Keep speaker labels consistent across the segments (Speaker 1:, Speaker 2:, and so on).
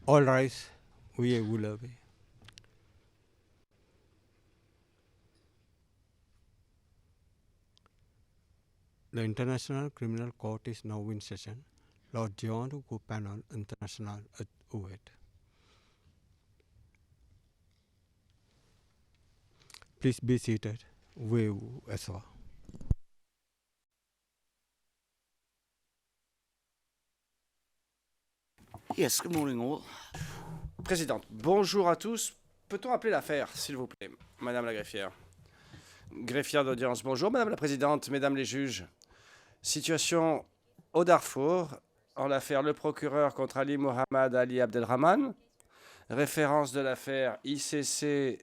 Speaker 1: All rise, veuillez vous lever. The International Criminal Court is now in session. Lord John Ruku Panel International at Uwait. Please be seated. Veuillez vous asseoir.
Speaker 2: Yes, good morning all.
Speaker 3: Présidente, bonjour à tous. Peut-on appeler l'affaire, s'il vous plaît, Madame la greffière? Greffière d'audience, bonjour, Madame la Présidente, Mesdames les juges. Situation au Darfour, en l'affaire le procureur contre Ali Mohamed Ali Abdelrahman. Référence de l'affaire ICC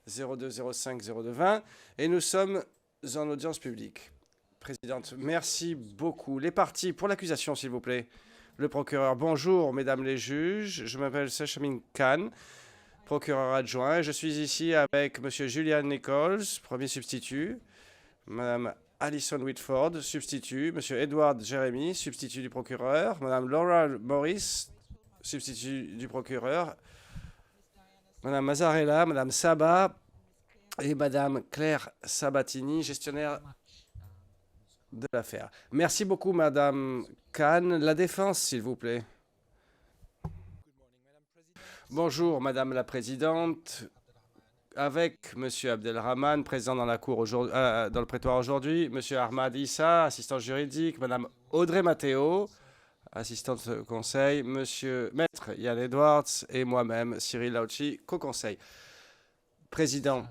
Speaker 3: 0205-0220. Et nous sommes en audience publique. Présidente, merci beaucoup. Les parties pour l'accusation, s'il vous plaît. Le procureur, bonjour, mesdames les juges. Je m'appelle Sachamin Khan, procureur adjoint. Je suis ici avec monsieur Julian Nichols, premier substitut, madame Alison Whitford, substitut, monsieur Edward Jeremy, substitut du procureur, madame Laura Morris, substitut du procureur, madame Mazzarella, madame Saba et madame Claire Sabatini, gestionnaire de l'affaire. Merci beaucoup, madame Khan. La défense, s'il vous plaît. Bonjour, madame la présidente. Avec monsieur Abdelrahman, présent dans la cour dans le prétoire aujourd'hui, monsieur Ahmad Issa, assistant juridique, madame Audrey Matteo, assistante de conseil, monsieur Maître Yann Edwards et moi-même, Cyril Lauchi, co-conseil. Président,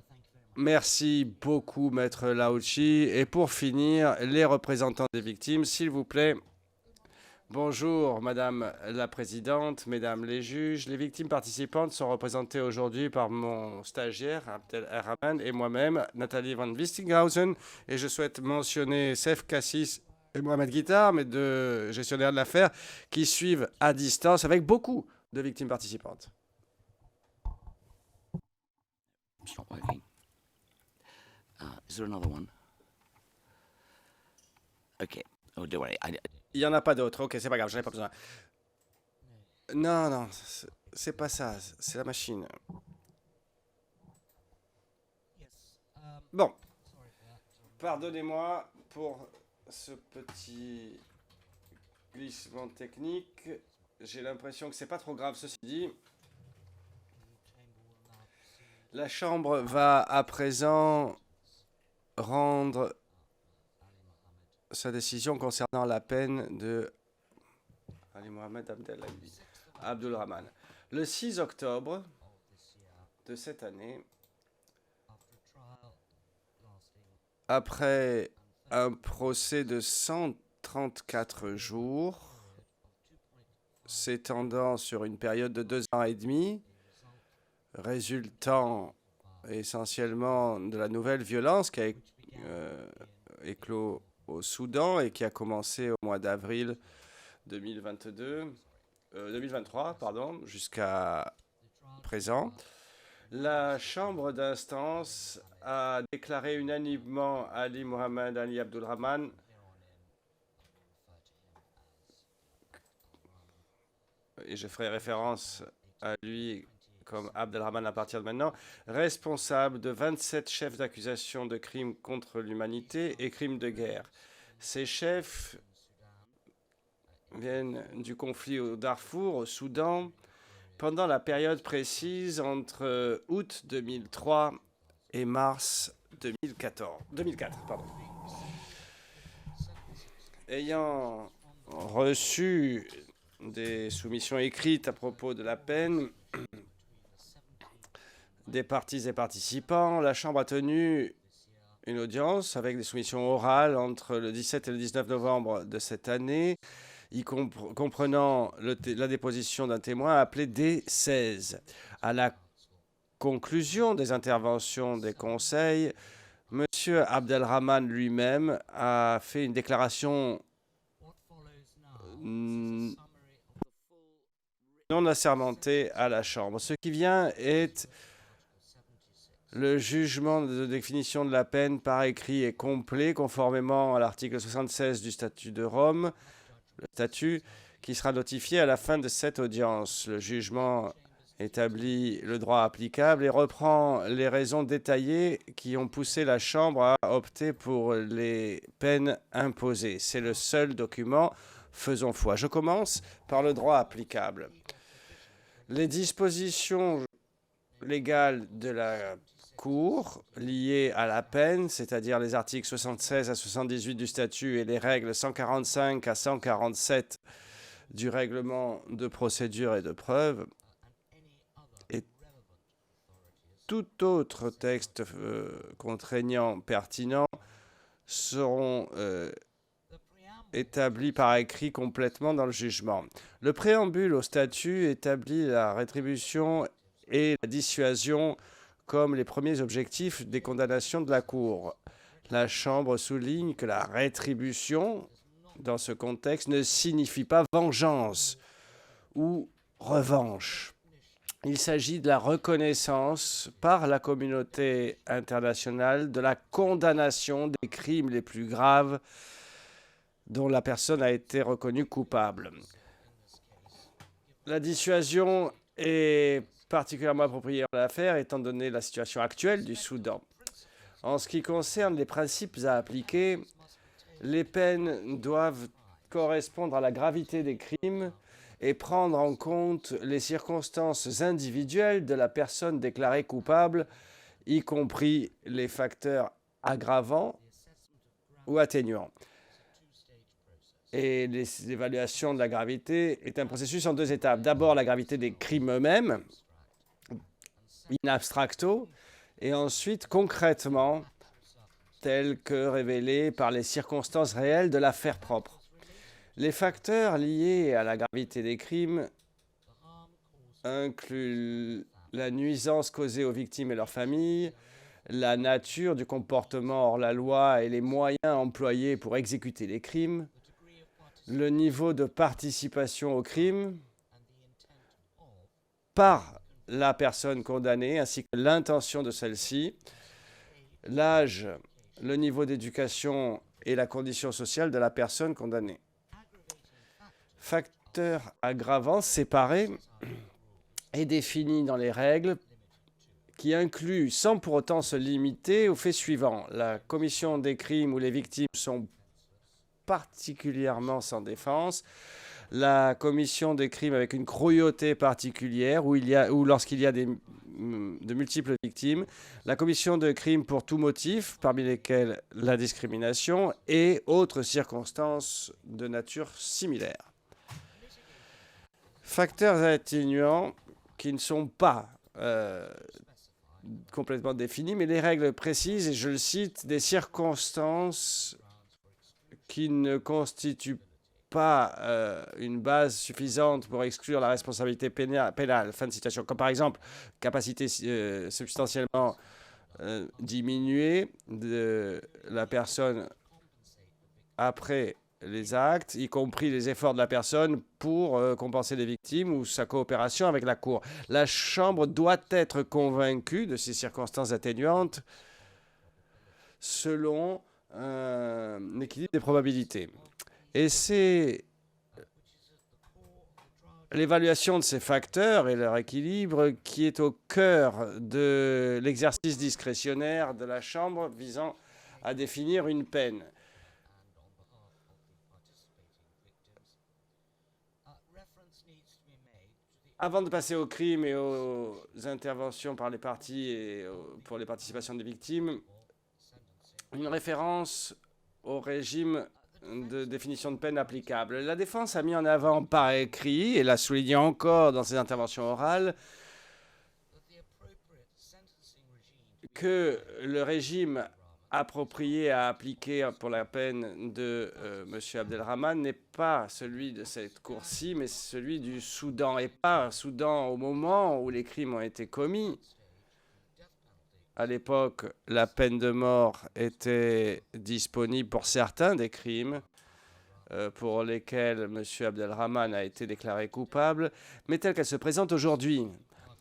Speaker 3: merci beaucoup, Maître Lauchi. Et pour finir, les représentants des victimes, s'il vous plaît. Bonjour, Madame la Présidente, Mesdames les juges. Les victimes participantes sont représentées aujourd'hui par mon stagiaire, Abdelrahman, et moi-même, Nathalie Van Wistinghausen. Et je souhaite mentionner Sef Cassis et Mohamed Guittar, mes deux gestionnaires de l'affaire, qui suivent à distance avec beaucoup de victimes participantes.
Speaker 2: It's not working. Is there another one? Okay. Oh, don't worry.
Speaker 3: Il n'y en a pas d'autres. Ok, c'est pas grave, j'en ai pas besoin. Non, non, c'est pas ça. C'est la machine. Bon. Pardonnez-moi pour ce petit glissement technique. J'ai l'impression que c'est pas trop grave, ceci dit. La Chambre va à présent rendre sa décision concernant la peine de Ali Mohamed Abdelrahman. Le 6 octobre de cette année, après un procès de 134 jours, s'étendant sur une période de 2 ans et demi, résultant essentiellement de la nouvelle violence qui a éclos au Soudan et qui a commencé au mois d'avril 2023, jusqu'à présent. La Chambre d'instance a déclaré unanimement Ali Mohamed Ali Abdelrahman et je ferai référence à lui comme Abdelrahman à partir de maintenant, responsable de 27 chefs d'accusation de crimes contre l'humanité et crimes de guerre. Ces chefs viennent du conflit au Darfour, au Soudan, pendant la période précise entre août 2003 et mars 2004. Ayant reçu des soumissions écrites à propos de la peine des parties et participants, la Chambre a tenu une audience avec des soumissions orales entre le 17 et le 19 novembre de cette année, comprenant la déposition d'un témoin appelé D16. À la conclusion des interventions des conseils, M. Abdelrahman lui-même a fait une déclaration non assermentée à la Chambre. Ce qui vient est le jugement de définition de la peine par écrit est complet, conformément à l'article 76 du statut de Rome, le statut qui sera notifié à la fin de cette audience. Le jugement établit le droit applicable et reprend les raisons détaillées qui ont poussé la Chambre à opter pour les peines imposées. C'est le seul document. Faisons foi. Je commence par le droit applicable. Les dispositions légales de la Cour liées à la peine, c'est-à-dire les articles 76 à 78 du statut et les règles 145 à 147 du règlement de procédure et de preuve, et tout autre texte contraignant pertinent seront établis par écrit complètement dans le jugement. Le préambule au statut établit la rétribution et la dissuasion comme les premiers objectifs des condamnations de la Cour. La Chambre souligne que la rétribution, dans ce contexte, ne signifie pas vengeance ou revanche. Il s'agit de la reconnaissance par la communauté internationale de la condamnation des crimes les plus graves dont la personne a été reconnue coupable. La dissuasion est particulièrement appropriée en l'affaire, étant donné la situation actuelle du Soudan. En ce qui concerne les principes à appliquer, les peines doivent correspondre à la gravité des crimes et prendre en compte les circonstances individuelles de la personne déclarée coupable, y compris les facteurs aggravants ou atténuants. Et l'évaluation de la gravité est un processus en 2 étapes. D'abord, la gravité des crimes eux-mêmes, in abstracto, et ensuite, concrètement, tels que révélés par les circonstances réelles de l'affaire propre. Les facteurs liés à la gravité des crimes incluent la nuisance causée aux victimes et leurs familles, la nature du comportement hors la loi et les moyens employés pour exécuter les crimes, le niveau de participation au crime par la personne condamnée ainsi que l'intention de celle-ci, l'âge, le niveau d'éducation et la condition sociale de la personne condamnée. Facteur aggravant séparé est défini dans les règles qui inclut, sans pour autant se limiter, aux faits suivants. La commission des crimes où les victimes sont particulièrement sans défense, la commission des crimes avec une cruauté particulière ou lorsqu'il y a de multiples victimes, la commission de crimes pour tout motif, parmi lesquels la discrimination et autres circonstances de nature similaire. Facteurs atténuants qui ne sont pas complètement définis, mais les règles précisent, et je le cite, des circonstances qui ne constituent pas une base suffisante pour exclure la responsabilité pénale. Fin de citation. Comme par exemple, capacité substantiellement diminuée de la personne après les actes, y compris les efforts de la personne pour compenser les victimes ou sa coopération avec la Cour. La Chambre doit être convaincue de ces circonstances atténuantes selon un équilibre des probabilités. Et c'est l'évaluation de ces facteurs et leur équilibre qui est au cœur de l'exercice discrétionnaire de la Chambre visant à définir une peine. Avant de passer aux crimes et aux interventions par les parties et pour les participations des victimes, une référence au régime de définition de peine applicable. La défense a mis en avant par écrit, et l'a souligné encore dans ses interventions orales, que le régime approprié à appliquer pour la peine de M. Abdelrahman n'est pas celui de cette cour-ci, mais celui du Soudan, et pas Soudan au moment où les crimes ont été commis. À l'époque, la peine de mort était disponible pour certains des crimes pour lesquels M. Abdelrahman a été déclaré coupable, mais telle qu'elle se présente aujourd'hui.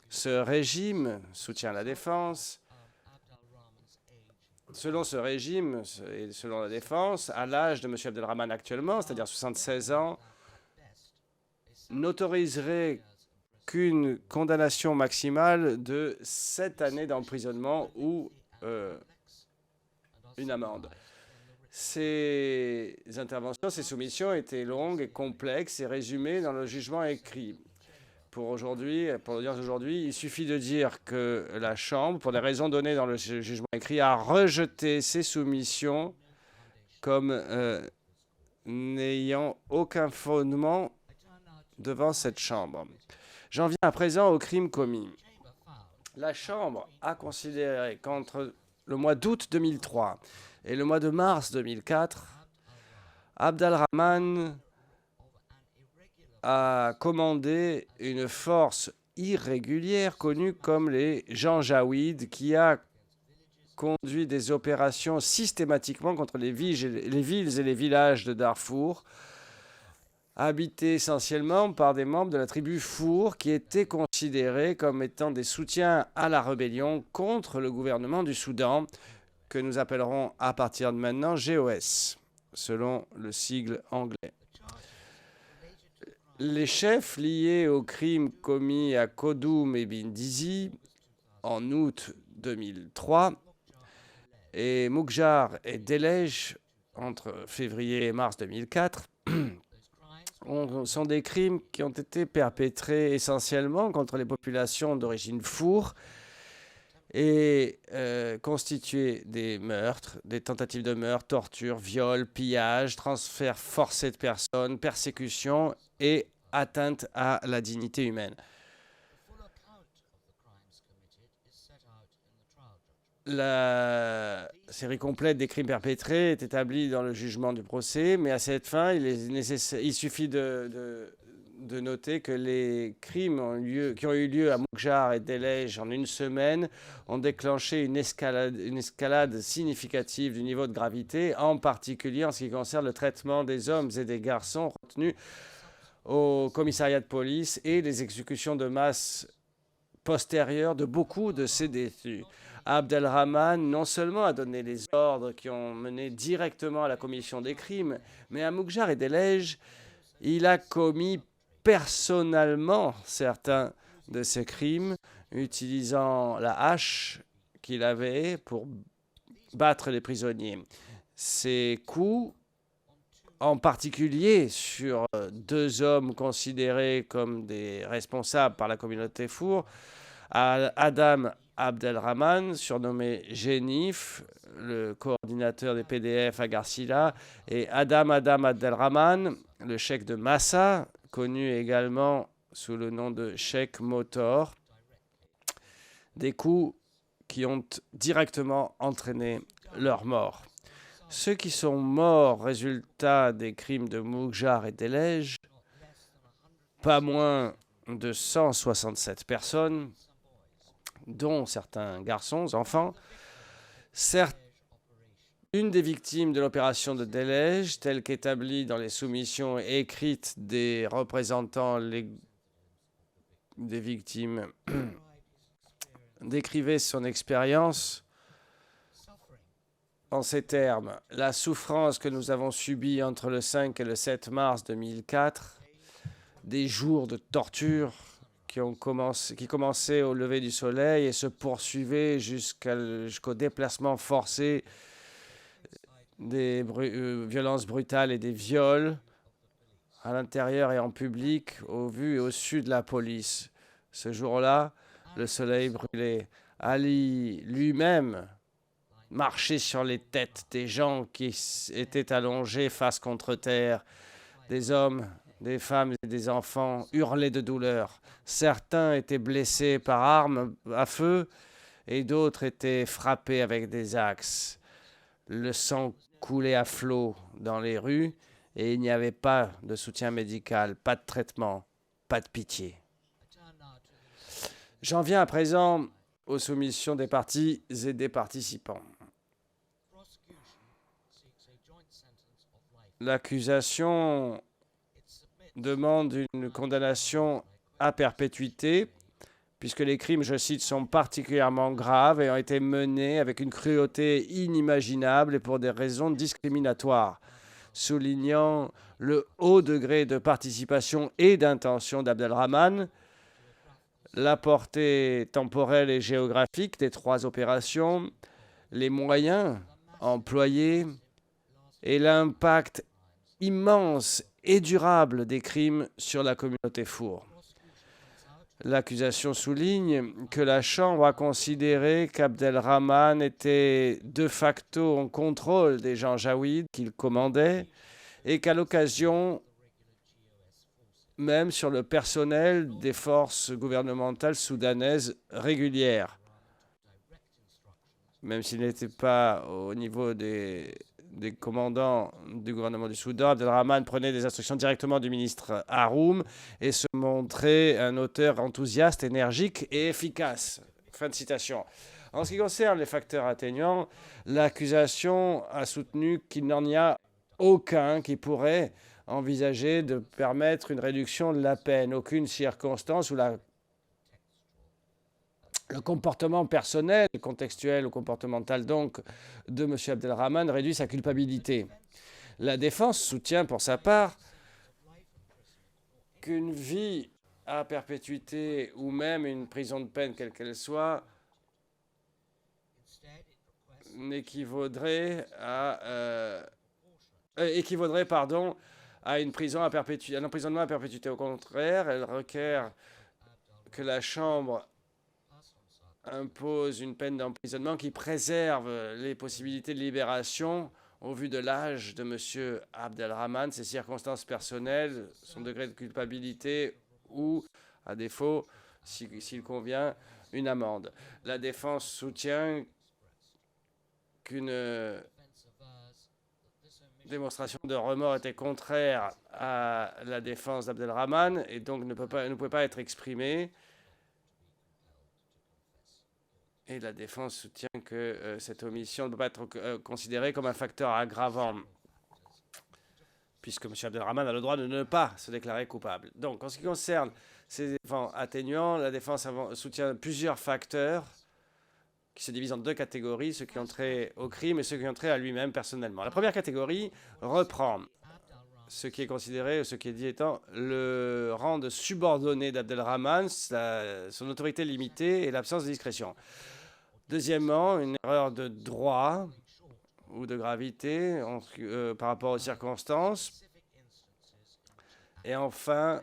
Speaker 3: Ce régime soutient la défense. Selon ce régime et selon la défense, à l'âge de M. Abdelrahman actuellement, c'est-à-dire 76 ans, n'autoriserait qu'une condamnation maximale de 7 années d'emprisonnement ou une amende. Ces interventions, ces soumissions étaient longues et complexes et résumées dans le jugement écrit. Pour l'audience d'aujourd'hui, il suffit de dire que la Chambre, pour des raisons données dans le jugement écrit, a rejeté ces soumissions comme n'ayant aucun fondement devant cette Chambre. J'en viens à présent aux crimes commis. La Chambre a considéré qu'entre le mois d'août 2003 et le mois de mars 2004, Abdelrahman a commandé une force irrégulière connue comme les Janjaouides qui a conduit des opérations systématiquement contre les villes et les villages de Darfour, habités essentiellement par des membres de la tribu Four qui étaient considérés comme étant des soutiens à la rébellion contre le gouvernement du Soudan, que nous appellerons à partir de maintenant GOS, selon le sigle anglais. Les chefs liés aux crimes commis à Kodoum et Bindizi en août 2003 et Moukjar et Delej entre février et mars 2004 sont des crimes qui ont été perpétrés essentiellement contre les populations d'origine Four et constitués des meurtres, des tentatives de meurtre, torture, viol, pillage, transfert forcé de personnes, persécution et atteinte à la dignité humaine. La série complète des crimes perpétrés est établie dans le jugement du procès, mais à cette fin, il suffit de noter que les crimes qui ont eu lieu à Moukjar et Delej en une semaine ont déclenché une escalade significative du niveau de gravité, en particulier en ce qui concerne le traitement des hommes et des garçons retenus au commissariat de police et les exécutions de masse postérieures de beaucoup de ces détenus. Abdelrahman non seulement a donné les ordres qui ont mené directement à la commission des crimes, mais à Moukjar et Delej, il a commis personnellement certains de ces crimes, utilisant la hache qu'il avait pour battre les prisonniers. Ces coups, en particulier sur 2 hommes considérés comme des responsables par la communauté Four, Adam Abdelrahman, surnommé Génif, le coordinateur des PDF à Garcila, et Adam Abdelrahman, le cheikh de Massa, connu également sous le nom de Cheikh Motor, des coups qui ont directement entraîné leur mort. Ceux qui sont morts résultat des crimes de Moukjar et Delej, pas moins de 167 personnes, dont certains garçons, enfants. Certes, une des victimes de l'opération de Delej, telle qu'établie dans les soumissions écrites des représentants des victimes, décrivait son expérience en ces termes. La souffrance que nous avons subie entre le 5 et le 7 mars 2004, des jours de torture qui commençaient au lever du soleil et se poursuivaient jusqu'au déplacement forcé, des violences brutales et des viols à l'intérieur et en public, au vu et au su de la police. Ce jour-là, le soleil brûlait. Ali lui-même marchait sur les têtes des gens qui étaient allongés face contre terre, des hommes, des femmes et des enfants hurlaient de douleur. Certains étaient blessés par armes à feu et d'autres étaient frappés avec des axes. Le sang coulait à flot dans les rues et il n'y avait pas de soutien médical, pas de traitement, pas de pitié. J'en viens à présent aux soumissions des parties et des participants. L'accusation demande une condamnation à perpétuité, puisque les crimes, je cite, sont particulièrement graves et ont été menés avec une cruauté inimaginable et pour des raisons discriminatoires. soulignant le haut degré de participation et d'intention d'Abdelrahman, la portée temporelle et géographique des 3 opérations, les moyens employés et l'impact immense et durable des crimes sur la communauté Four. L'accusation souligne que la Chambre a considéré qu'Abdelrahman était de facto en contrôle des janjaouides qu'il commandait et qu'à l'occasion, même sur le personnel des forces gouvernementales soudanaises régulières. Même s'il n'était pas au niveau des commandants du gouvernement du Soudan, Abdelrahman prenait des instructions directement du ministre Haroum et se montrait un auteur enthousiaste, énergique et efficace. Fin de citation. En ce qui concerne les facteurs atténuants, l'accusation a soutenu qu'il n'en y a aucun qui pourrait envisager de permettre une réduction de la peine. Aucune circonstance où le comportement personnel, contextuel ou comportemental donc de M. Abdelrahman réduit sa culpabilité. La défense soutient pour sa part qu'une vie à perpétuité ou même une prison de peine quelle qu'elle soit équivaudrait à une prison à perpétuité, un emprisonnement à perpétuité. Au contraire, elle requiert que la Chambre impose une peine d'emprisonnement qui préserve les possibilités de libération au vu de l'âge de M. Abdelrahman, ses circonstances personnelles, son degré de culpabilité ou, à défaut, s'il convient, une amende. La défense soutient qu'une démonstration de remords était contraire à la défense d'Abdelrahman et donc ne pouvait pas être exprimée. Et la défense soutient que cette omission ne peut pas être considérée comme un facteur aggravant, puisque M. Abdelrahman a le droit de ne pas se déclarer coupable. Donc, en ce qui concerne ces éléments atténuants, la défense soutient plusieurs facteurs qui se divisent en 2 catégories, ceux qui ont trait au crime et ceux qui ont trait à lui-même personnellement. La première catégorie reprend ce qui est considéré, ce qui est dit étant le rang de subordonné d'Abdelrahman, son autorité limitée et l'absence de discrétion. Deuxièmement, une erreur de droit ou de gravité par rapport aux circonstances. Et enfin,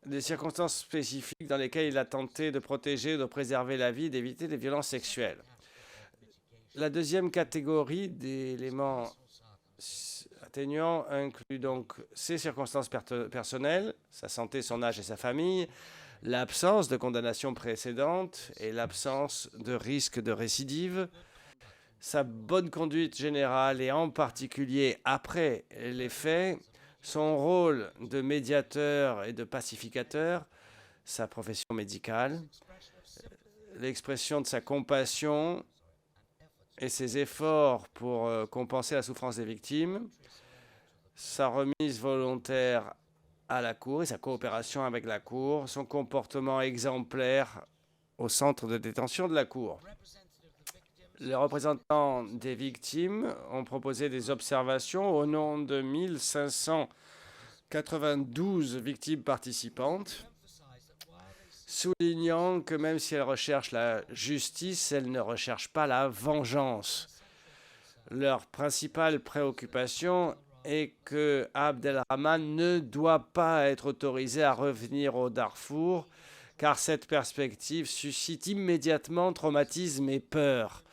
Speaker 3: des circonstances spécifiques dans lesquelles il a tenté de protéger, de préserver la vie, d'éviter des violences sexuelles. La deuxième catégorie d'éléments atténuants inclut donc ses circonstances personnelles, sa santé, son âge et sa famille, l'absence de condamnation précédente et l'absence de risque de récidive, sa bonne conduite générale et en particulier après les faits, son rôle de médiateur et de pacificateur, sa profession médicale, l'expression de sa compassion et ses efforts pour compenser la souffrance des victimes, sa remise volontaire à la Cour et sa coopération avec la Cour, son comportement exemplaire au centre de détention de la Cour. Les représentants des victimes ont proposé des observations au nom de 1592 victimes participantes, soulignant que même si elles recherchent la justice, elles ne recherchent pas la vengeance. Leur principale préoccupation et que Abdelrahman ne doit pas être autorisé à revenir au Darfour, car cette perspective suscite immédiatement traumatisme et peur.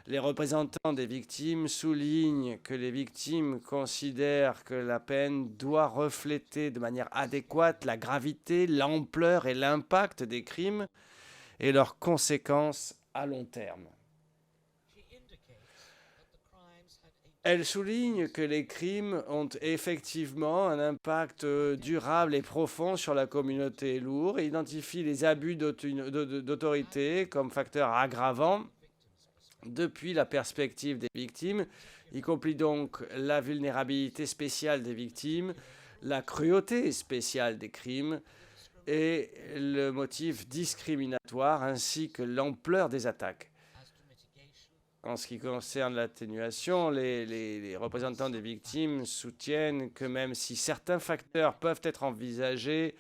Speaker 3: Les représentants des victimes soulignent que les victimes considèrent que la peine doit refléter de manière adéquate la gravité, l'ampleur et l'impact des crimes et leurs conséquences à long terme. Elle souligne que les crimes ont effectivement un impact durable et profond sur la communauté lourde et identifie les abus d'autorité comme facteur aggravant depuis la perspective des victimes, y compris donc la vulnérabilité spéciale des victimes, la cruauté spéciale des crimes et le motif discriminatoire ainsi que l'ampleur des attaques. En ce qui concerne l'atténuation, les représentants des victimes soutiennent que même si certains facteurs peuvent être envisagés,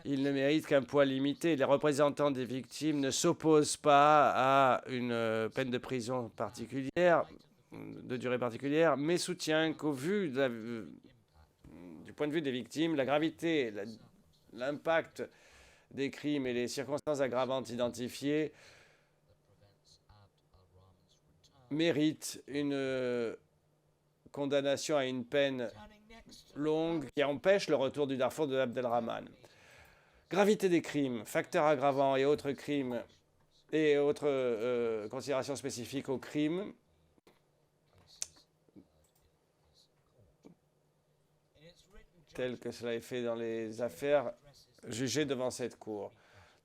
Speaker 3: ils ne méritent qu'un poids limité. Les représentants des victimes ne s'opposent pas à une peine de prison particulière, de durée particulière, mais soutiennent qu'au vu du point de vue des victimes, la gravité, l'impact des crimes et les circonstances aggravantes identifiées méritent une condamnation à une peine longue qui empêche le retour du Darfour de Abdelrahman. Gravité des crimes, facteurs aggravants et autres crimes et autres considérations spécifiques aux crimes. Tel que cela est fait dans les affaires jugées devant cette Cour.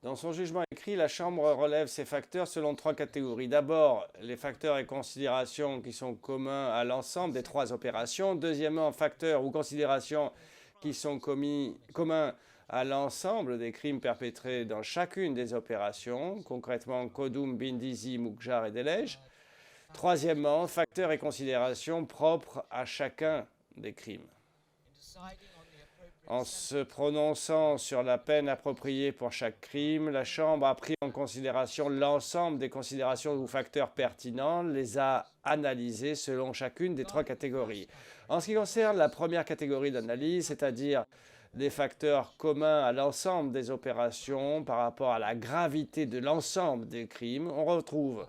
Speaker 3: Dans son jugement écrit, la Chambre relève ces facteurs selon 3 catégories. D'abord, les facteurs et considérations qui sont communs à l'ensemble des 3 opérations. Deuxièmement, facteurs ou considérations qui sont communs à l'ensemble des crimes perpétrés dans chacune des opérations, concrètement Kodoum, Bindizi, Moukjar et Delej. Troisièmement, facteurs et considérations propres à chacun des crimes. En se prononçant sur la peine appropriée pour chaque crime, la Chambre a pris en considération l'ensemble des considérations ou facteurs pertinents, les a analysés selon chacune des 3 catégories. En ce qui concerne la première catégorie d'analyse, c'est-à-dire des facteurs communs à l'ensemble des opérations par rapport à la gravité de l'ensemble des crimes, on retrouve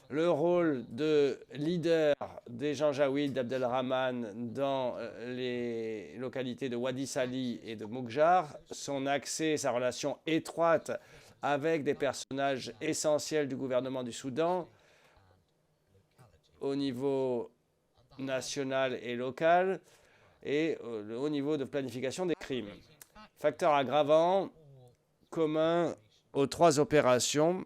Speaker 3: le rôle de leader des Janjaouid d'Abdelrahman dans les localités de Wadi Sali et de Moukjar, son accès, sa relation étroite avec des personnages essentiels du gouvernement du Soudan au niveau national et local et le haut niveau de planification des crimes. Facteur aggravant commun aux 3 opérations,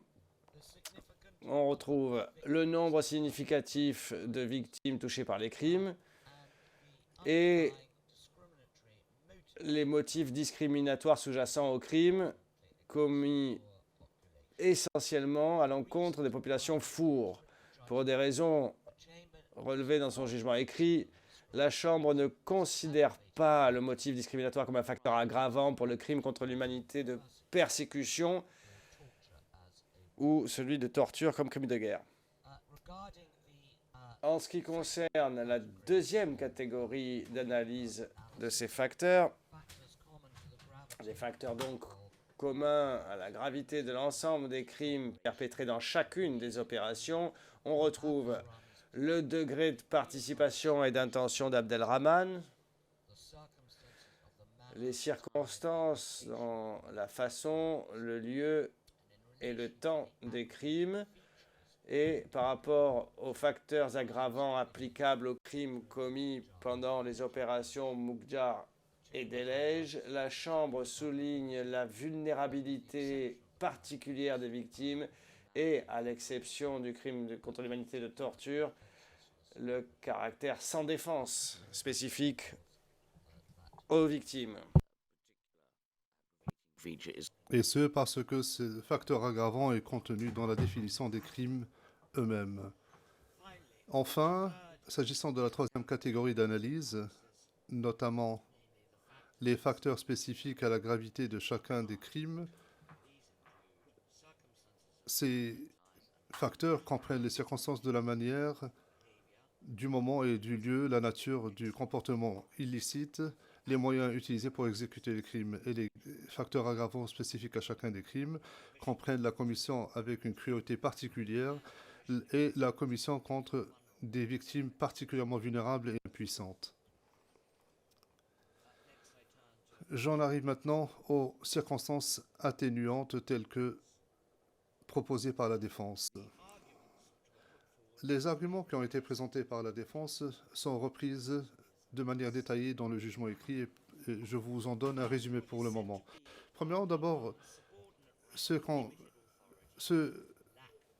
Speaker 3: on retrouve le nombre significatif de victimes touchées par les crimes et les motifs discriminatoires sous-jacents aux crimes commis essentiellement à l'encontre des populations fourres. Pour des raisons relevées dans son jugement écrit, la Chambre ne considère pas le motif discriminatoire comme un facteur aggravant pour le crime contre l'humanité de persécution ou celui de torture comme crime de guerre. En ce qui concerne la deuxième catégorie d'analyse de ces facteurs, les facteurs donc communs à la gravité de l'ensemble des crimes perpétrés dans chacune des opérations, on retrouve le degré de participation et d'intention d'Abdelrahman, les circonstances dans la façon, le lieu et le temps des crimes, et par rapport aux facteurs aggravants applicables aux crimes commis pendant les opérations Moukjar et Delej, la Chambre souligne la vulnérabilité particulière des victimes et, à l'exception du crime contre l'humanité de torture, le caractère sans défense spécifique aux victimes.
Speaker 4: Et ce, parce que ce facteur aggravant est contenu dans la définition des crimes eux-mêmes. Enfin, s'agissant de la troisième catégorie d'analyse, notamment les facteurs spécifiques à la gravité de chacun des crimes, ces facteurs comprennent les circonstances de la manière, du moment et du lieu, la nature du comportement illicite, les moyens utilisés pour exécuter les crimes et les facteurs aggravants spécifiques à chacun des crimes comprennent la commission avec une cruauté particulière et la commission contre des victimes particulièrement vulnérables et impuissantes. J'en arrive maintenant aux circonstances atténuantes telles que proposées par la défense. Les arguments qui ont été présentés par la défense sont repris de manière détaillée dans le jugement écrit et je vous en donne un résumé pour le moment. Premièrement, d'abord, ce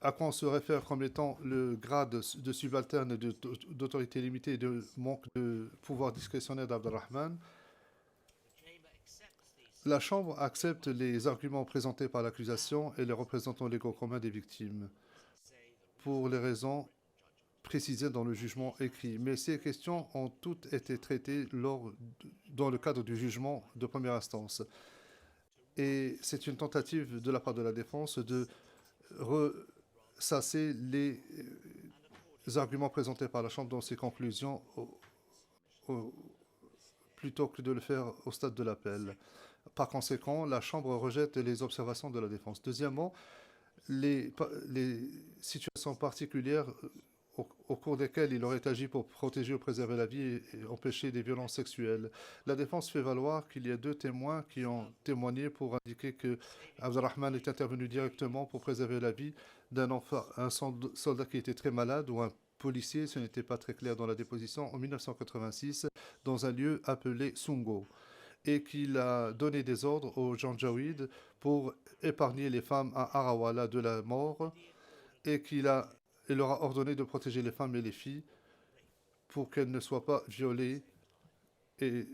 Speaker 4: à quoi on se réfère comme étant le grade de subalterne d'autorité limitée et de manque de pouvoir discrétionnaire d'Abdelrahman, la Chambre accepte les arguments présentés par l'accusation et les représentants légaux communs des victimes pour les raisons précisées dans le jugement écrit. Mais ces questions ont toutes été traitées dans le cadre du jugement de première instance. Et c'est une tentative de la part de la défense de ressasser les arguments présentés par la Chambre dans ses conclusions plutôt que de le faire au stade de l'appel. Par conséquent, la Chambre rejette les observations de la défense. Deuxièmement, les situations particulières au cours desquelles il aurait agi pour protéger ou préserver la vie et empêcher des violences sexuelles. La défense fait valoir qu'il y a 2 témoins qui ont témoigné pour indiquer que Abdelrahman est intervenu directement pour préserver la vie d'un enfant, un soldat qui était très malade ou un policier, ce n'était pas très clair dans la déposition, en 1986, dans un lieu appelé Sungo, et qu'il a donné des ordres aux Janjaweed pour épargner les femmes à Arawala de la mort, et qu'il leur a ordonné de protéger les femmes et les filles pour qu'elles ne soient pas violées, et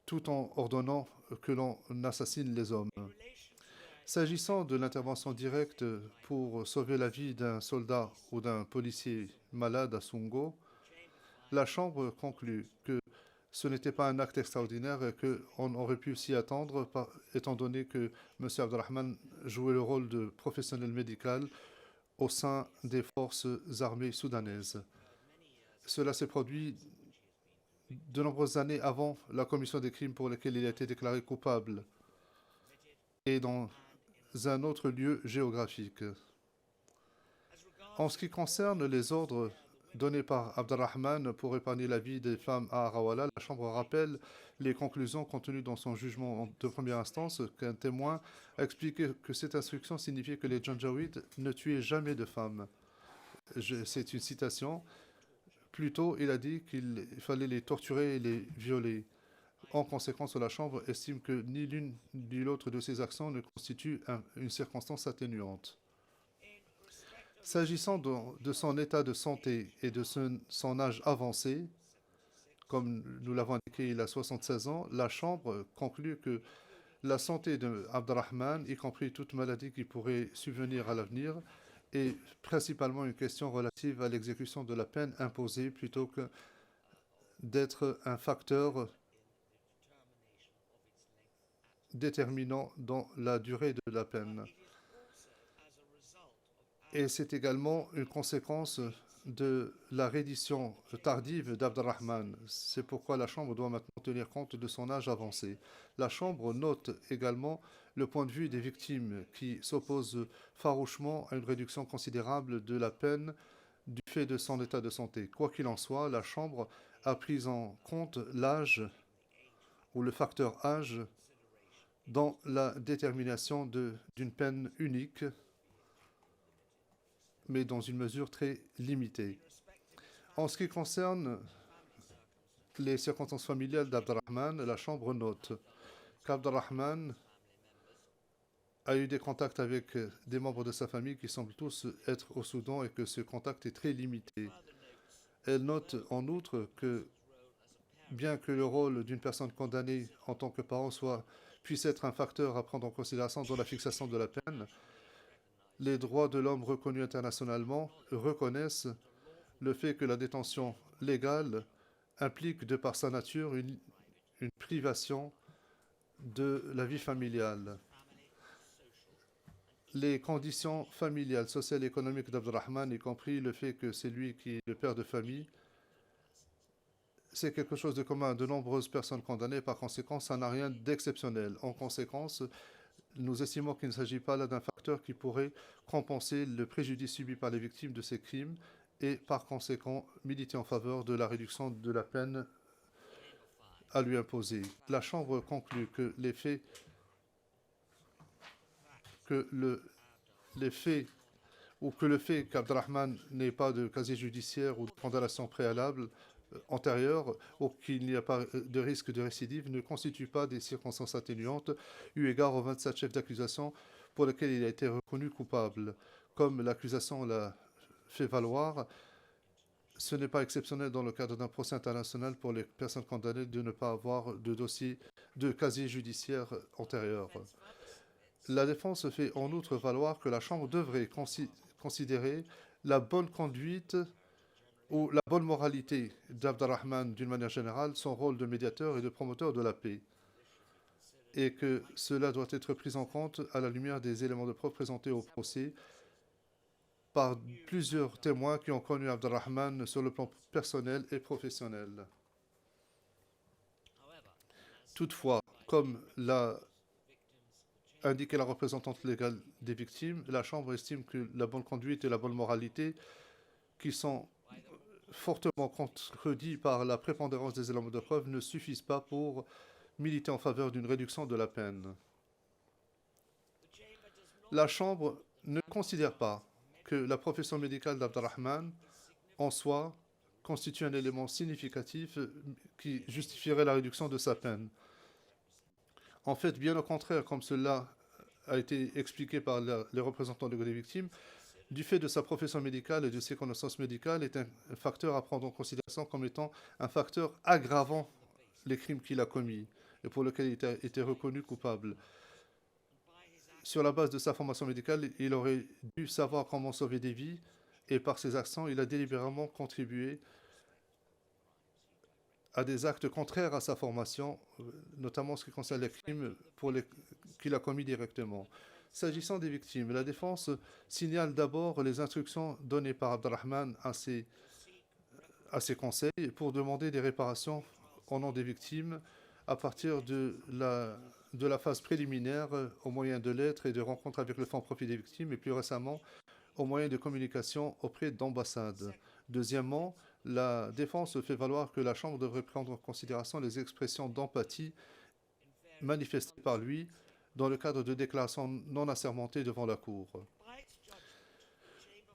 Speaker 4: tout en ordonnant que l'on assassine les hommes. S'agissant de l'intervention directe pour sauver la vie d'un soldat ou d'un policier malade à Sungo, la Chambre conclut que ce n'était pas un acte extraordinaire et qu'on aurait pu s'y attendre, étant donné que M. Abdelrahman jouait le rôle de professionnel médical au sein des forces armées soudanaises. Cela s'est produit de nombreuses années avant la commission des crimes pour lesquels il a été déclaré coupable et dans un autre lieu géographique. En ce qui concerne les ordres donnés par Abdelrahman pour épargner la vie des femmes à Arawala, la Chambre rappelle les conclusions contenues dans son jugement de première instance qu'un témoin a expliqué que cette instruction signifiait que les Janjaweed ne tuaient jamais de femmes. C'est une citation. Plutôt, il a dit qu'il fallait les torturer et les violer. En conséquence, la Chambre estime que ni l'une ni l'autre de ces actions ne constitue une circonstance atténuante. S'agissant de son état de santé et de son âge avancé, comme nous l'avons indiqué, il a 76 ans, la Chambre conclut que la santé de Abdelrahman, y compris toute maladie qui pourrait subvenir à l'avenir, est principalement une question relative à l'exécution de la peine imposée plutôt que d'être un facteur déterminant dans la durée de la peine. Et c'est également une conséquence de la reddition tardive d'Abdelrahman. C'est pourquoi la Chambre doit maintenant tenir compte de son âge avancé. La Chambre note également le point de vue des victimes qui s'opposent farouchement à une réduction considérable de la peine du fait de son état de santé. Quoi qu'il en soit, la Chambre a pris en compte l'âge ou le facteur âge dans la détermination d'une peine unique, mais dans une mesure très limitée. En ce qui concerne les circonstances familiales d'Abdelrahman, la Chambre note qu'Abdelrahman a eu des contacts avec des membres de sa famille qui semblent tous être au Soudan et que ce contact est très limité. Elle note en outre que, bien que le rôle d'une personne condamnée en tant que parent puisse être un facteur à prendre en considération dans la fixation de la peine, les droits de l'homme reconnus internationalement reconnaissent le fait que la détention légale implique, de par sa nature, une privation de la vie familiale. Les conditions familiales, sociales et économiques d'Abdelrahman, y compris le fait que c'est lui qui est le père de famille, c'est quelque chose de commun à de nombreuses personnes condamnées. Par conséquent, ça n'a rien d'exceptionnel. En conséquence, nous estimons qu'il ne s'agit pas là d'un facteur qui pourrait compenser le préjudice subi par les victimes de ces crimes et, par conséquent, militer en faveur de la réduction de la peine à lui imposer. La Chambre conclut que les faits le fait qu'Abdelrahman n'ait pas de casier judiciaire ou de condamnation préalable antérieure ou qu'il n'y a pas de risque de récidive ne constitue pas des circonstances atténuantes eu égard aux 27 chefs d'accusation pour lesquels il a été reconnu coupable. Comme l'accusation l'a fait valoir, ce n'est pas exceptionnel dans le cadre d'un procès international pour les personnes condamnées de ne pas avoir de dossier de casier judiciaire antérieur. La défense fait en outre valoir que la Chambre devrait considérer la bonne conduite ou la bonne moralité d'Abdelrahman d'une manière générale, son rôle de médiateur et de promoteur de la paix, et que cela doit être pris en compte à la lumière des éléments de preuve présentés au procès par plusieurs témoins qui ont connu Abdelrahman sur le plan personnel et professionnel. Toutefois, comme l'a indiqué la représentante légale des victimes, la Chambre estime que la bonne conduite et la bonne moralité, qui sont fortement contredits par la prépondérance des éléments de preuve, ne suffisent pas pour militer en faveur d'une réduction de la peine. La Chambre ne considère pas que la profession médicale d'Abdelrahman en soi constitue un élément significatif qui justifierait la réduction de sa peine. En fait, bien au contraire, comme cela a été expliqué par les représentants des victimes, du fait de sa profession médicale et de ses connaissances médicales, est un facteur à prendre en considération comme étant un facteur aggravant les crimes qu'il a commis et pour lesquels il a été reconnu coupable. Sur la base de sa formation médicale, il aurait dû savoir comment sauver des vies et par ses actions, il a délibérément contribué à des actes contraires à sa formation, notamment en ce qui concerne les crimes qu'il a commis directement. S'agissant des victimes, la défense signale d'abord les instructions données par Abdelrahman à ses conseils pour demander des réparations au nom des victimes à partir de la phase préliminaire au moyen de lettres et de rencontres avec le fonds profit des victimes et plus récemment au moyen de communication auprès d'ambassades. Deuxièmement, la défense fait valoir que la Chambre devrait prendre en considération les expressions d'empathie manifestées par lui dans le cadre de déclarations non assermentées devant la Cour.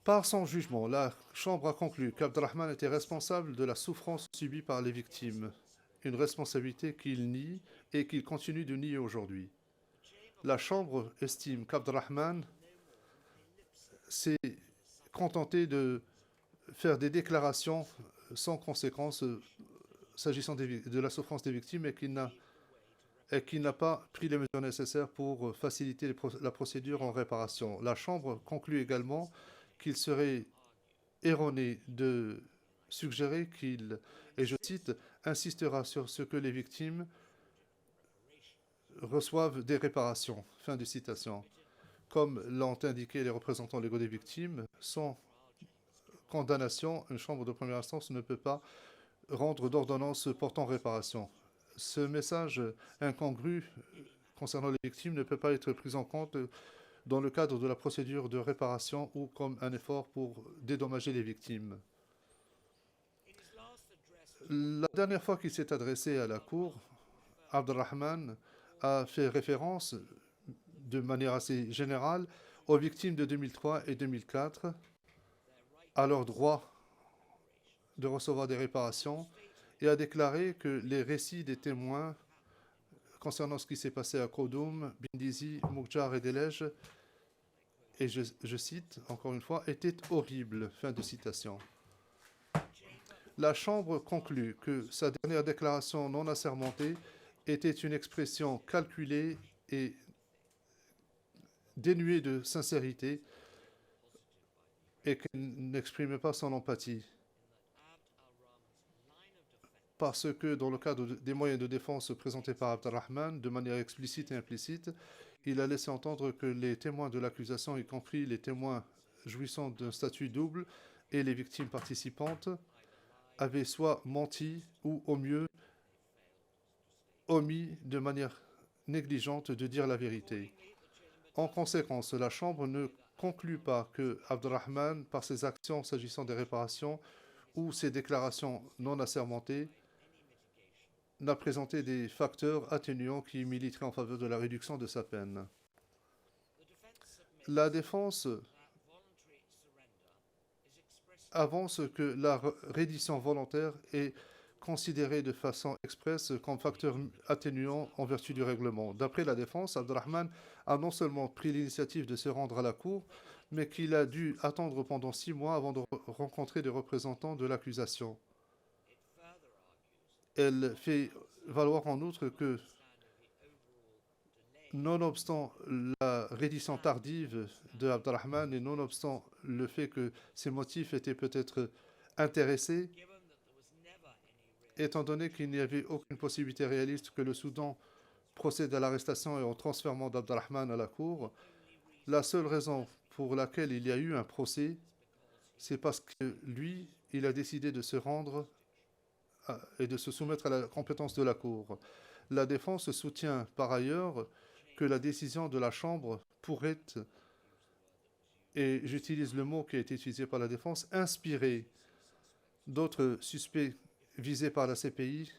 Speaker 4: Par son jugement, la Chambre a conclu qu'Abdelrahman était responsable de la souffrance subie par les victimes, une responsabilité qu'il nie et qu'il continue de nier aujourd'hui. La Chambre estime qu'Abdelrahman s'est contenté de faire des déclarations sans conséquence s'agissant de la souffrance des victimes et qu'il n'a pas pris les mesures nécessaires pour faciliter la procédure en réparation. La Chambre conclut également qu'il serait erroné de suggérer qu'il, et je cite, insistera sur ce que les victimes reçoivent des réparations. Fin de citation. Comme l'ont indiqué les représentants légaux des victimes, sans condamnation, une chambre de première instance ne peut pas rendre d'ordonnance portant réparation. Ce message incongru concernant les victimes ne peut pas être pris en compte dans le cadre de la procédure de réparation ou comme un effort pour dédommager les victimes. La dernière fois qu'il s'est adressé à la Cour, Abdelrahman a fait référence de manière assez générale aux victimes de 2003 et 2004, à leur droit de recevoir des réparations, et a déclaré que les récits des témoins concernant ce qui s'est passé à Koudoum, Bindizi, Moukjar et Delej, et je cite encore une fois, étaient horribles. Fin de citation. La Chambre conclut que sa dernière déclaration non assermentée était une expression calculée et dénuée de sincérité et qu'elle n'exprimait pas son empathie. Parce que dans le cadre des moyens de défense présentés par Abdelrahman, de manière explicite et implicite, il a laissé entendre que les témoins de l'accusation, y compris les témoins jouissant d'un statut double et les victimes participantes, avaient soit menti ou, au mieux, omis de manière négligente de dire la vérité. En conséquence, la Chambre ne conclut pas que Abdelrahman, par ses actions s'agissant des réparations ou ses déclarations non assermentées, n'a présenté des facteurs atténuants qui militeraient en faveur de la réduction de sa peine. La défense avance que la reddition volontaire est considérée de façon expresse comme facteur atténuant en vertu du règlement. D'après la défense, Abdelrahman a non seulement pris l'initiative de se rendre à la Cour, mais qu'il a dû attendre pendant 6 mois avant de rencontrer des représentants de l'accusation. Elle fait valoir en outre que Nonobstant la reddition tardive de Abdelrahman et nonobstant le fait que ses motifs étaient peut-être intéressés, étant donné qu'il n'y avait aucune possibilité réaliste que le Soudan procède à l'arrestation et au transfèrement d'Abdelrahman à la cour, la seule raison pour laquelle il y a eu un procès, c'est parce que lui, il a décidé de se rendre et de se soumettre à la compétence de la cour. La défense soutient par ailleurs que la décision de la Chambre pourrait, et j'utilise le mot qui a été utilisé par la défense, inspirer d'autres suspects visés par la CPI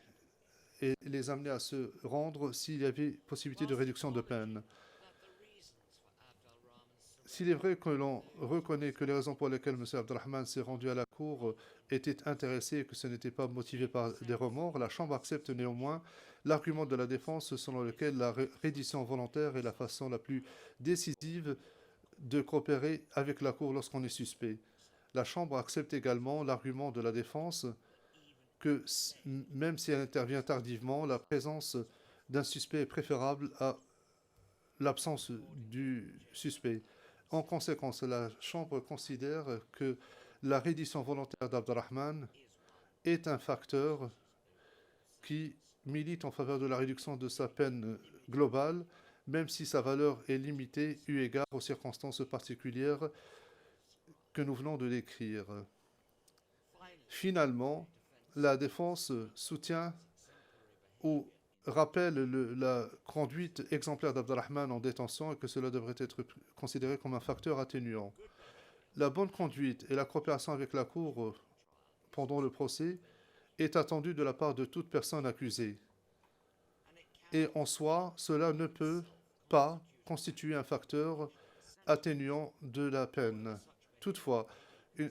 Speaker 4: et les amener à se rendre s'il y avait possibilité de réduction de peine. S'il est vrai que l'on reconnaît que les raisons pour lesquelles M. Abdelrahman s'est rendu à la Cour étaient intéressées et que ce n'était pas motivé par des remords, la Chambre accepte néanmoins l'argument de la défense selon lequel la reddition volontaire est la façon la plus décisive de coopérer avec la Cour lorsqu'on est suspect. La Chambre accepte également l'argument de la défense que même si elle intervient tardivement, la présence d'un suspect est préférable à l'absence du suspect. En conséquence, la Chambre considère que la reddition volontaire d'Abdelrahman est un facteur qui milite en faveur de la réduction de sa peine globale, même si sa valeur est limitée eu égard aux circonstances particulières que nous venons de décrire. Finalement, la défense soutient ou rappelle la conduite exemplaire d'Abdelrahman en détention et que cela devrait être considéré comme un facteur atténuant. La bonne conduite et la coopération avec la Cour pendant le procès est attendue de la part de toute personne accusée. Et en soi, cela ne peut pas constituer un facteur atténuant de la peine. Toutefois,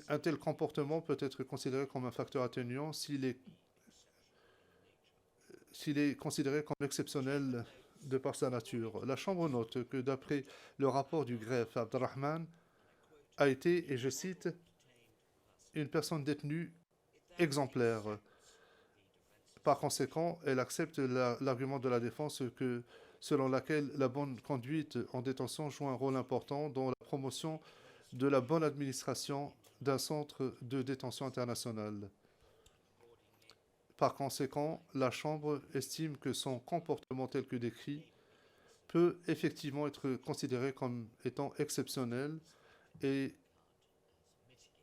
Speaker 4: un tel comportement peut être considéré comme un facteur atténuant s'il est considéré comme exceptionnel de par sa nature. La Chambre note que d'après le rapport du greffe, Abdelrahman a été, et je cite, une personne détenue exemplaire. Par conséquent, elle accepte l'argument de la défense selon laquelle la bonne conduite en détention joue un rôle important dans la promotion de la bonne administration d'un centre de détention international. Par conséquent, la Chambre estime que son comportement tel que décrit peut effectivement être considéré comme étant exceptionnel et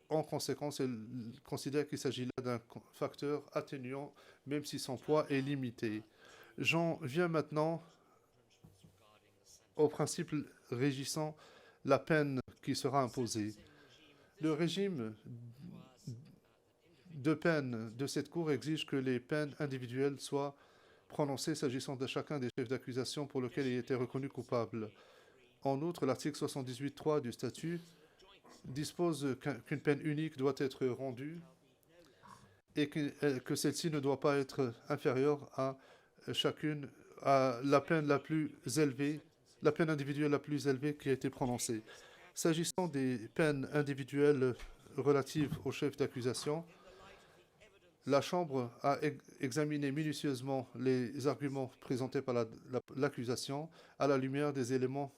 Speaker 4: en conséquence, elle considère qu'il s'agit là d'un facteur atténuant, même si son poids est limité. J'en viens maintenant au principe régissant la peine qui sera imposée. Le régime de peine de cette Cour exige que les peines individuelles soient prononcées s'agissant de chacun des chefs d'accusation pour lequel il était reconnu coupable. En outre, l'article 78.3 du statut dispose qu'une peine unique doit être rendue et que celle-ci ne doit pas être inférieure à la peine la plus élevée, la peine individuelle la plus élevée qui a été prononcée. S'agissant des peines individuelles relatives au chef d'accusation, la Chambre a examiné minutieusement les arguments présentés par l'accusation à la lumière des éléments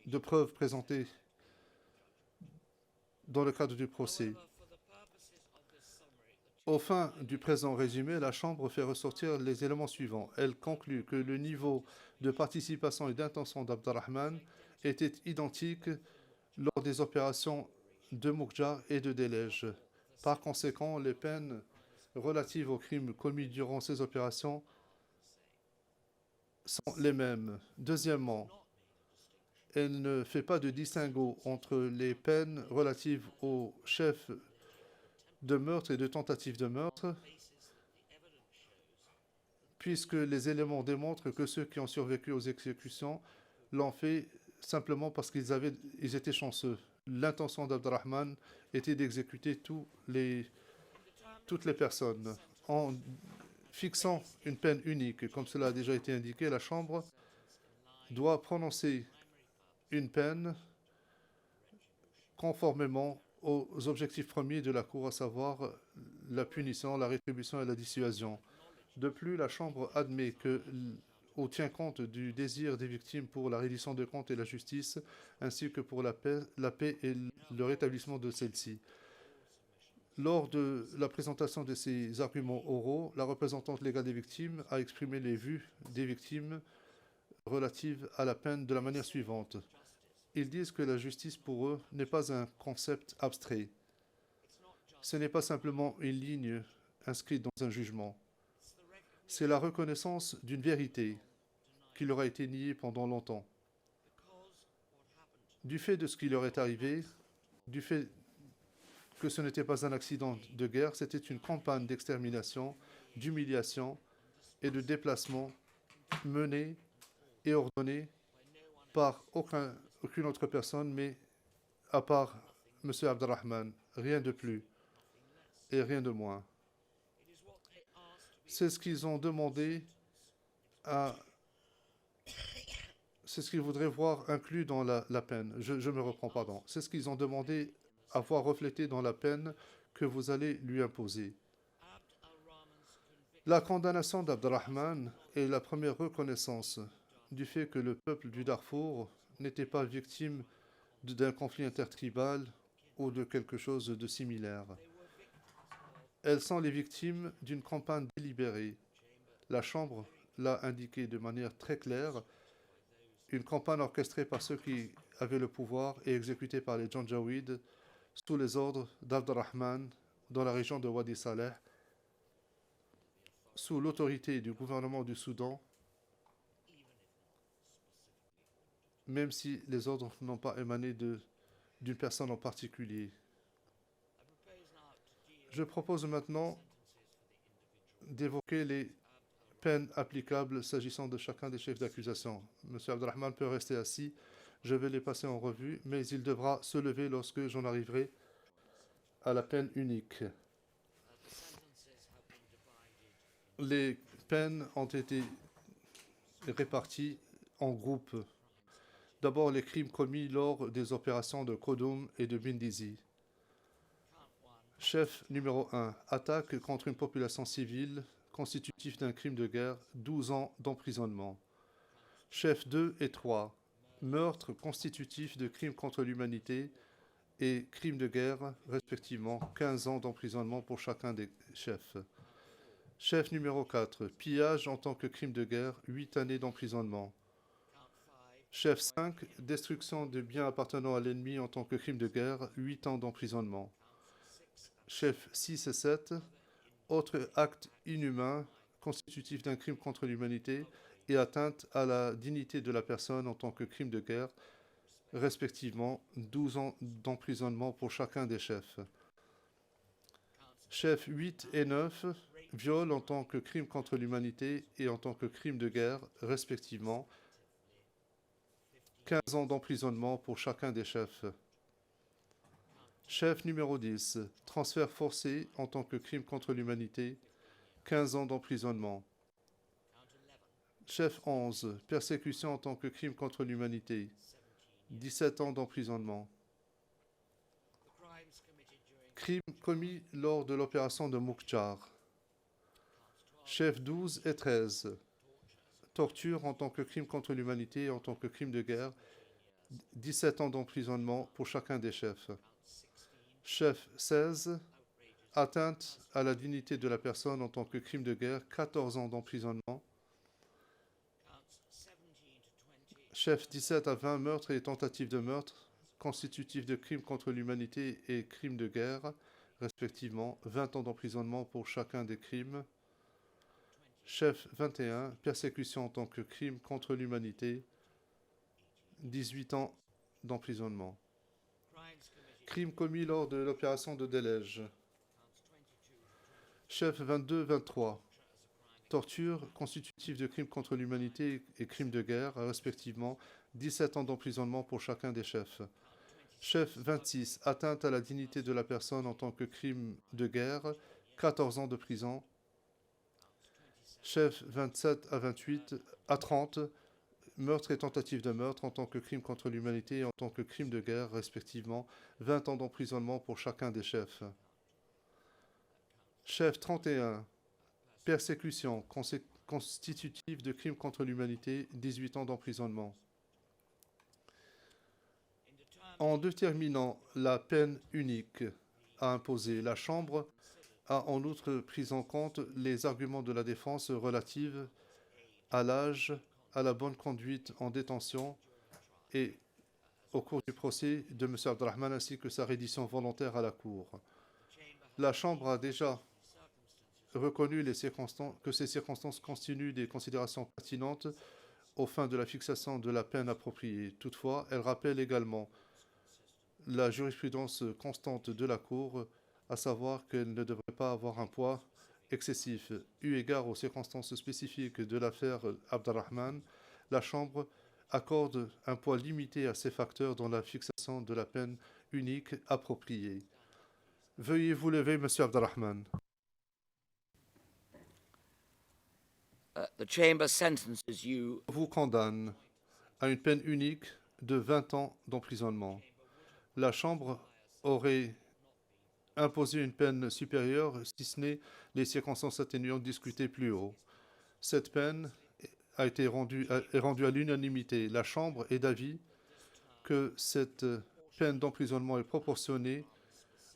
Speaker 4: de preuve présentés dans le cadre du procès. Au fin du présent résumé, la Chambre fait ressortir les éléments suivants. Elle conclut que le niveau de participation et d'intention d'Abdelrahman était identique lors des opérations de Moukja et de Delej. Par conséquent, les peines relatives aux crimes commis durant ces opérations sont les mêmes. Deuxièmement, elle ne fait pas de distinguo entre les peines relatives aux chefs de meurtre et de tentative de meurtre, puisque les éléments démontrent que ceux qui ont survécu aux exécutions l'ont fait simplement parce qu'ils étaient chanceux. L'intention d'Abdelrahman était d'exécuter toutes les personnes. En fixant une peine unique, comme cela a déjà été indiqué, la Chambre doit prononcer une peine conformément aux objectifs premiers de la Cour, à savoir la punition, la rétribution et la dissuasion. De plus, la Chambre admet que, ou tient compte du désir des victimes pour la reddition de comptes et la justice, ainsi que pour la paix et le rétablissement de celle-ci. Lors de la présentation de ces arguments oraux, la représentante légale des victimes a exprimé les vues des victimes relatives à la peine de la manière suivante. Ils disent que la justice pour eux n'est pas un concept abstrait. Ce n'est pas simplement une ligne inscrite dans un jugement. C'est la reconnaissance d'une vérité qui leur a été niée pendant longtemps. Du fait de ce qui leur est arrivé, du fait que ce n'était pas un accident de guerre, c'était une campagne d'extermination, d'humiliation et de déplacement menée et ordonnée par aucune autre personne, mais à part M. Abdelrahman, rien de plus et rien de moins. C'est ce qu'ils ont demandé c'est ce qu'ils voudraient voir inclus dans la peine. Je me reprends, pardon. C'est ce qu'ils ont demandé à voir reflété dans la peine que vous allez lui imposer. La condamnation d'Abdelrahman est la première reconnaissance du fait que le peuple du Darfour n'était pas victime d'un conflit intertribal ou de quelque chose de similaire. Elles sont les victimes d'une campagne délibérée. La Chambre l'a indiqué de manière très claire, une campagne orchestrée par ceux qui avaient le pouvoir et exécutée par les Janjaweed sous les ordres d'Abdelrahman dans la région de Wadi Saleh, sous l'autorité du gouvernement du Soudan, même si les ordres n'ont pas émané d'une personne en particulier. Je propose maintenant d'évoquer les peines applicables s'agissant de chacun des chefs d'accusation. M. Abdelrahman peut rester assis, je vais les passer en revue, mais il devra se lever lorsque j'en arriverai à la peine unique. Les peines ont été réparties en groupes. D'abord, les crimes commis lors des opérations de Kodum et de Bindizi. Chef numéro 1. Attaque contre une population civile constitutif d'un crime de guerre, 12 ans d'emprisonnement. Chef 2 et 3. Meurtre constitutif de crime contre l'humanité et crime de guerre, respectivement, 15 ans d'emprisonnement pour chacun des chefs. Chef numéro 4. Pillage en tant que crime de guerre, 8 années d'emprisonnement. Chef 5. Destruction de biens appartenant à l'ennemi en tant que crime de guerre, 8 ans d'emprisonnement. Chef 6 et 7. Autre acte inhumain constitutif d'un crime contre l'humanité et atteinte à la dignité de la personne en tant que crime de guerre, respectivement 12 ans d'emprisonnement pour chacun des chefs. Chef 8 et 9, viol en tant que crime contre l'humanité et en tant que crime de guerre, respectivement 15 ans d'emprisonnement pour chacun des chefs. Chef numéro 10, transfert forcé en tant que crime contre l'humanité, 15 ans d'emprisonnement. Chef 11, persécution en tant que crime contre l'humanité, 17 ans d'emprisonnement. Crime commis lors de l'opération de Moukchar. Chef 12 et 13, torture en tant que crime contre l'humanité et en tant que crime de guerre, 17 ans d'emprisonnement pour chacun des chefs. Chef 16, atteinte à la dignité de la personne en tant que crime de guerre, 14 ans d'emprisonnement. Chef 17 à 20, meurtre et tentative de meurtre, constitutif de crime contre l'humanité et crime de guerre, respectivement, 20 ans d'emprisonnement pour chacun des crimes. Chef 21, persécution en tant que crime contre l'humanité, 18 ans d'emprisonnement. Crime commis lors de l'opération de Delège. Chef 22-23. Torture constitutive de crime contre l'humanité et crime de guerre, respectivement 17 ans d'emprisonnement pour chacun des chefs. Chef 26. Atteinte à la dignité de la personne en tant que crime de guerre, 14 ans de prison. Chef 27 à 30. Meurtre et tentative de meurtre en tant que crime contre l'humanité et en tant que crime de guerre, respectivement 20 ans d'emprisonnement pour chacun des chefs. Chef 31. Persécution constitutif de crime contre l'humanité, 18 ans d'emprisonnement. En déterminant la peine unique à imposer, la Chambre a en outre pris en compte les arguments de la défense relatifs à l'âge, à la bonne conduite en détention et au cours du procès de M. Abdelrahman ainsi que sa reddition volontaire à la Cour. La Chambre a déjà reconnu que ces circonstances constituent des considérations pertinentes aux fins de la fixation de la peine appropriée. Toutefois, elle rappelle également la jurisprudence constante de la Cour, à savoir qu'elle ne devrait pas avoir un poids excessif. Eu égard aux circonstances spécifiques de l'affaire Abdelrahman, la Chambre accorde un poids limité à ces facteurs dans la fixation de la peine unique appropriée. Veuillez vous lever, Monsieur Abdelrahman.
Speaker 2: The Chamber sentences you
Speaker 4: Vous condamne à une peine unique de 20 ans d'emprisonnement. La Chambre aurait imposé une peine supérieure si ce n'est les circonstances atténuantes discutées plus haut. Cette peine est rendue à l'unanimité. La Chambre est d'avis que cette peine d'emprisonnement est proportionnée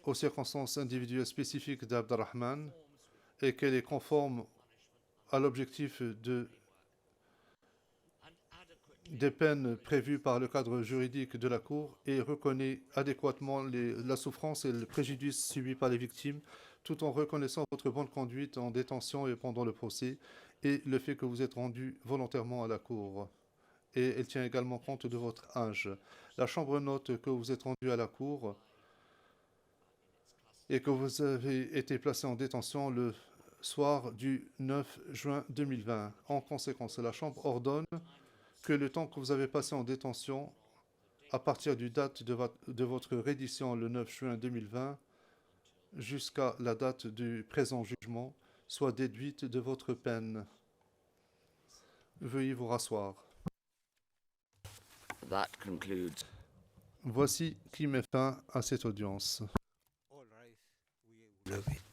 Speaker 4: aux circonstances individuelles spécifiques d'Abdelrahman et qu'elle est conforme à l'objectif des peines prévues par le cadre juridique de la Cour et reconnaît adéquatement la souffrance et le préjudice subis par les victimes, tout en reconnaissant votre bonne conduite en détention et pendant le procès et le fait que vous êtes rendu volontairement à la Cour. Et elle tient également compte de votre âge. La Chambre note que vous êtes rendu à la Cour et que vous avez été placé en détention le soir du 9 juin 2020. En conséquence, la Chambre ordonne que le temps que vous avez passé en détention, à partir du date de votre reddition le 9 juin 2020, jusqu'à la date du présent jugement, soit déduite de votre peine. Veuillez vous rasseoir.
Speaker 2: that concludes.
Speaker 4: Voici qui met fin à cette audience.
Speaker 1: All right. We will love it.